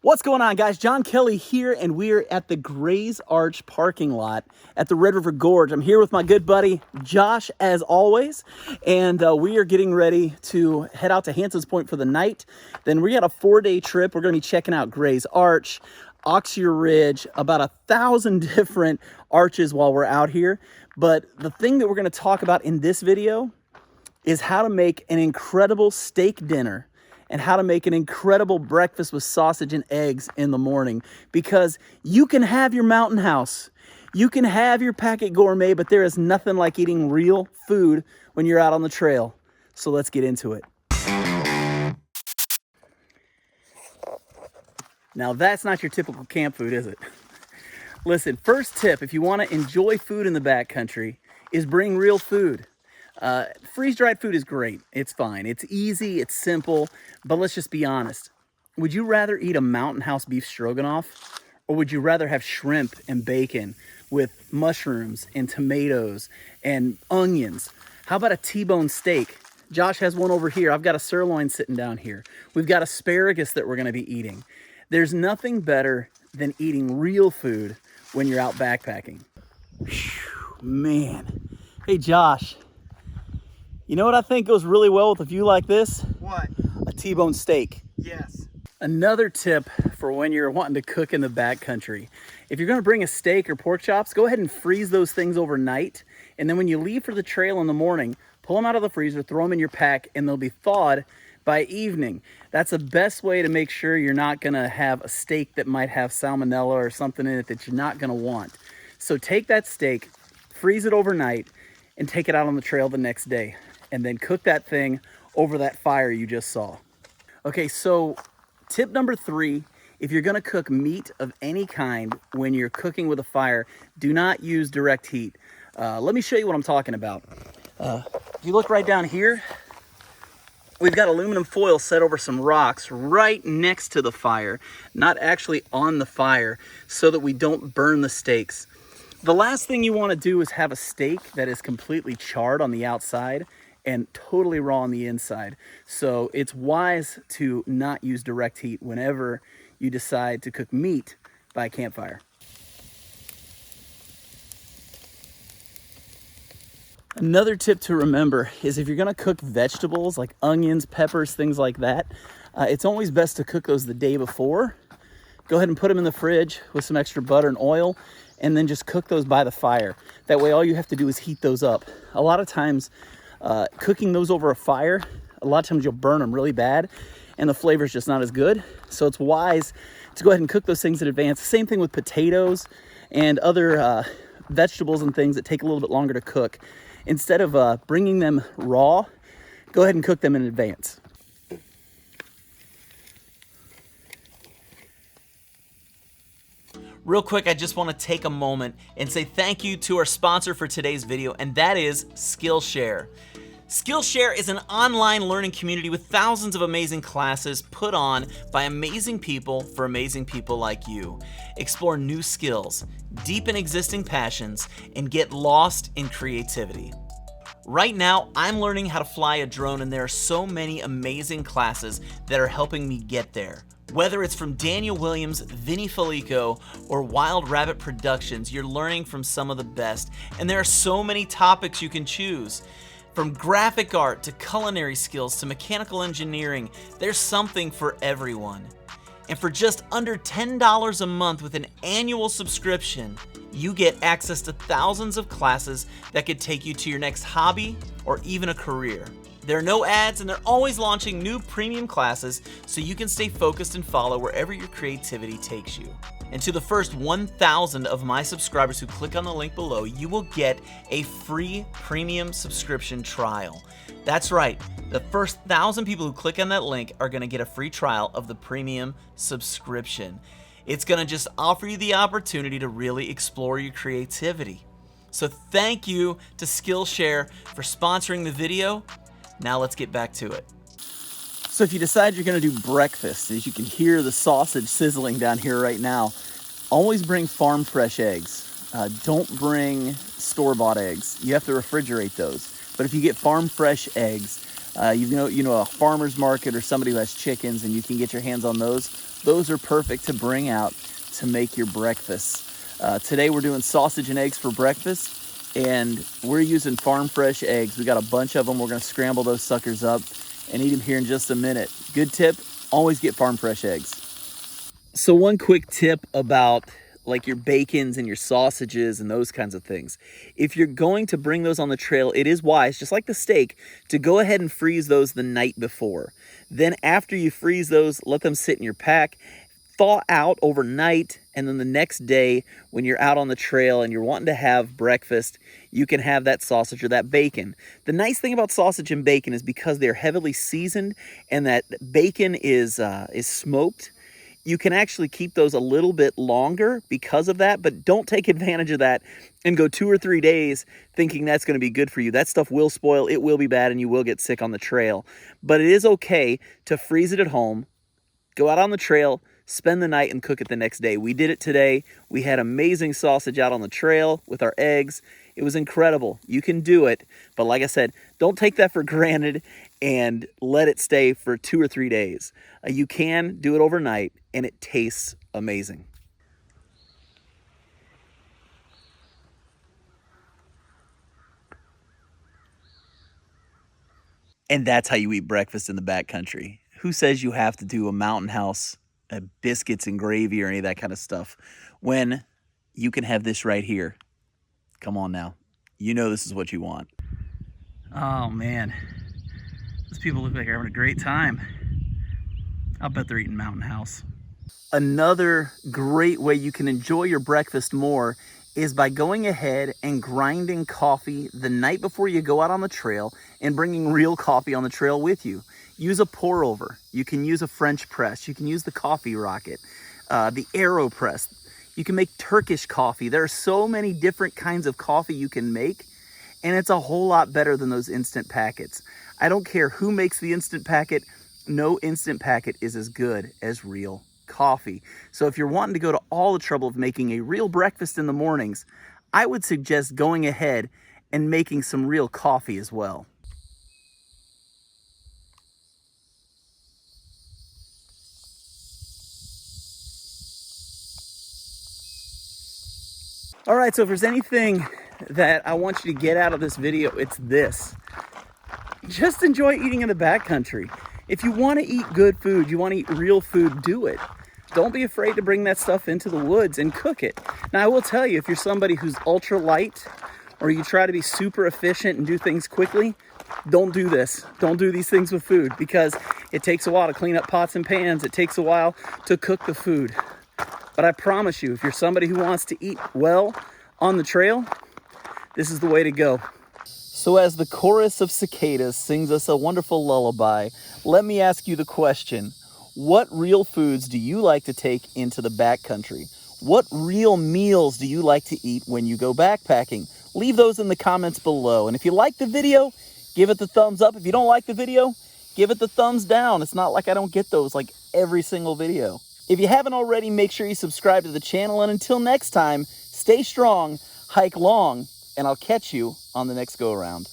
What's going on, guys? John Kelly here, and we're at the Gray's Arch parking lot at the Red River Gorge. I'm here with my good buddy, Josh, as always, and we are getting ready to head out to Hanson's Point for the night. Then we got a 4-day trip. We're going to be checking out Gray's Arch, Oxear Ridge, about 1,000 different arches while we're out here. But the thing that we're going to talk about in this video is how to make an incredible steak dinner and how to make an incredible breakfast with sausage and eggs in the morning. Because you can have your mountain house, you can have your packet gourmet, but there is nothing like eating real food when you're out on the trail. So let's get into it. Now that's not your typical camp food, is it? Listen, first tip, if you want to enjoy food in the backcountry, is bring real food. Freeze-dried food is great. It's fine. It's easy. It's simple. But let's just be honest. Would you rather eat a Mountain House beef stroganoff, or would you rather have shrimp and bacon with mushrooms and tomatoes and onions? How about a T-bone steak? Josh has one over here. I've got a sirloin sitting down here. We've got asparagus that we're going to be eating. There's nothing better than eating real food when you're out backpacking. Whew, man. Hey, Josh. You know what I think goes really well with a view like this? What? A T-bone steak. Yes. Another tip for when you're wanting to cook in the backcountry. If you're gonna bring a steak or pork chops, go ahead and freeze those things overnight. And then when you leave for the trail in the morning, pull them out of the freezer, throw them in your pack, and they'll be thawed by evening. That's the best way to make sure you're not gonna have a steak that might have salmonella or something in it that you're not gonna want. So take that steak, freeze it overnight, and take it out on the trail the next day. And then cook that thing over that fire you just saw. Okay, so tip number 3, if you're gonna cook meat of any kind when you're cooking with a fire, do not use direct heat. Let me show you what I'm talking about. If you look right down here, we've got aluminum foil set over some rocks right next to the fire, not actually on the fire, so that we don't burn the steaks. The last thing you wanna do is have a steak that is completely charred on the outside and totally raw on the inside. So it's wise to not use direct heat whenever you decide to cook meat by a campfire. Another tip to remember is if you're gonna cook vegetables like onions, peppers, things like that, it's always best to cook those the day before. Go ahead and put them in the fridge with some extra butter and oil, and then just cook those by the fire. That way all you have to do is heat those up. A lot of times, cooking those over a fire, a lot of times you'll burn them really bad and the flavor is just not as good. So it's wise to go ahead and cook those things in advance. Same thing with potatoes and other vegetables and things that take a little bit longer to cook. Instead of bringing them raw, go ahead and cook them in advance. Real quick, I just want to take a moment and say thank you to our sponsor for today's video, and that is Skillshare. Skillshare is an online learning community with thousands of amazing classes put on by amazing people for amazing people like you. Explore new skills, deepen existing passions, and get lost in creativity. Right now, I'm learning how to fly a drone, and there are so many amazing classes that are helping me get there. Whether it's from Daniel Williams, Vinny Felico, or Wild Rabbit Productions, you're learning from some of the best, and there are so many topics you can choose. From graphic art to culinary skills to mechanical engineering, there's something for everyone. And for just under $10 a month with an annual subscription, you get access to thousands of classes that could take you to your next hobby or even a career. There are no ads, and they're always launching new premium classes so you can stay focused and follow wherever your creativity takes you. And to the first 1,000 of my subscribers who click on the link below, you will get a free premium subscription trial. That's right, the first 1,000 people who click on that link are gonna get a free trial of the premium subscription. It's gonna just offer you the opportunity to really explore your creativity. So thank you to Skillshare for sponsoring the video. Now let's get back to it. So if you decide you're gonna do breakfast, as you can hear the sausage sizzling down here right now, always bring farm fresh eggs. Don't bring store-bought eggs. You have to refrigerate those. But if you get farm fresh eggs, You know, a farmer's market or somebody who has chickens and you can get your hands on those. Those are perfect to bring out to make your breakfast. Today we're doing sausage and eggs for breakfast, and we're using farm fresh eggs. We got a bunch of them. We're gonna scramble those suckers up and eat them here in just a minute. Good tip, always get farm fresh eggs. So one quick tip about like your bacons and your sausages and those kinds of things. If you're going to bring those on the trail, it is wise, just like the steak, to go ahead and freeze those the night before. Then after you freeze those, let them sit in your pack, thaw out overnight, and then the next day when you're out on the trail and you're wanting to have breakfast, you can have that sausage or that bacon. The nice thing about sausage and bacon is because they're heavily seasoned and that bacon is smoked, you can actually keep those a little bit longer because of that, but don't take advantage of that and go 2 or 3 days thinking that's going to be good for you. That stuff will spoil, it will be bad, and you will get sick on the trail. But it is okay to freeze it at home, go out on the trail, spend the night, and cook it the next day. We did it today. We had amazing sausage out on the trail with our eggs. It was incredible. You can do it, but like I said, don't take that for granted and let it stay for 2 or 3 days. You can do it overnight, and it tastes amazing. And that's how you eat breakfast in the backcountry. Who says you have to do a mountain house, biscuits and gravy or any of that kind of stuff when you can have this right here? Come on now. You know this is what you want. Oh man, those people look like they're having a great time. I'll bet they're eating mountain house. Another great way you can enjoy your breakfast more is by going ahead and grinding coffee the night before you go out on the trail and bringing real coffee on the trail with you. Use a pour over. You can use a French press. You can use the coffee rocket, the AeroPress. You can make Turkish coffee. There are so many different kinds of coffee you can make, and it's a whole lot better than those instant packets. I don't care who makes the instant packet. No instant packet is as good as real coffee. So if you're wanting to go to all the trouble of making a real breakfast in the mornings, I would suggest going ahead and making some real coffee as well. All right, so if there's anything that I want you to get out of this video, it's this. Just enjoy eating in the backcountry. If you want to eat good food, you want to eat real food, do it. Don't be afraid to bring that stuff into the woods and cook it. Now, I will tell you, if you're somebody who's ultra light or you try to be super efficient and do things quickly, don't do this. Don't do these things with food because it takes a while to clean up pots and pans. It takes a while to cook the food. But I promise you, if you're somebody who wants to eat well on the trail, this is the way to go. So as the chorus of cicadas sings us a wonderful lullaby, let me ask you the question. What real foods do you like to take into the backcountry? What real meals do you like to eat when you go backpacking? Leave those in the comments below. And if you like the video, give it the thumbs up. If you don't like the video, give it the thumbs down. It's not like I don't get those like every single video. If you haven't already, make sure you subscribe to the channel. And until next time, stay strong, hike long, and I'll catch you on the next go around.